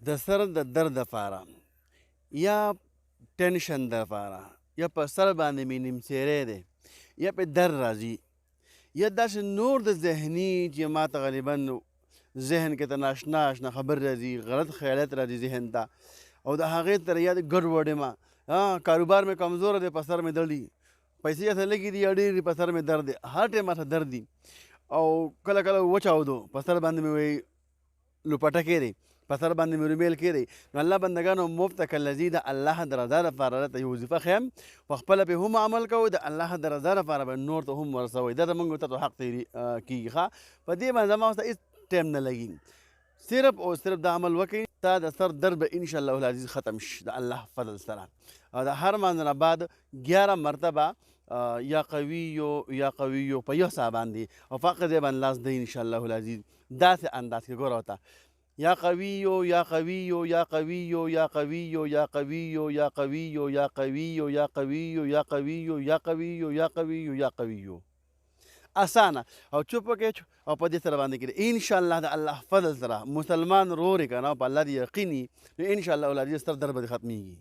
د سر د درد دپاره یا ټینشن دپاره یا په سر باندې مې نیمڅیری دی یا پې درد راځي یا داسې نور د ذهني چې ما ته غالبا ذهن کې ته ناشنا خبر راځي، غلط خیالات راځي ذهن ته، او د هغې تر یا ګډوډ یم، کاروبار مې کمزوره دی، په سر مې درد دي، پیسې هسې لږې دي یا ډېرې په سر مې درد دی، هر ټایم راته درد دي، او کله کله وچاودو په سر باندې مې وایي لوپټه کېدی، په سر باندې مې رومیل کېدی. نو الله بندګانو مفت کالذي د الله د رضا لپاره راته یو وظیفه ښیم، په خپله پې هم عمل کوو، د الله د رضا لپاره به نور ته هم ورسوئ. دا زموږ ته حق کېږي ښه. په دې باندې زما ورته هېڅ ټایم نه لګي، صرف او صرف دا عمل وکړئ، تا د سر درد به انشاءالله العزیز ختم شي د الله فضل سره. او د هر مانځه نه بعد 11 مرتبه یا قویو یا قویو په یو ساه باندې او فقط ځای باندې لاس دی انشاءالله العزیز داسې انداز کې ګوره ورته یا قویو یا قویو یا قویو یا قویو یا قویو یا قویو یا قویو یا قویو یا قویو یا قویو یا قویو یا قویو اسانه او چوپ وکړئ او په دې سره باندې کړئ انشاءالله د الله فضل سره مسلمان رور یې که نه په الله دې یقین وي نو انشاءالله العزیز ستر درد به دې ختمیږي.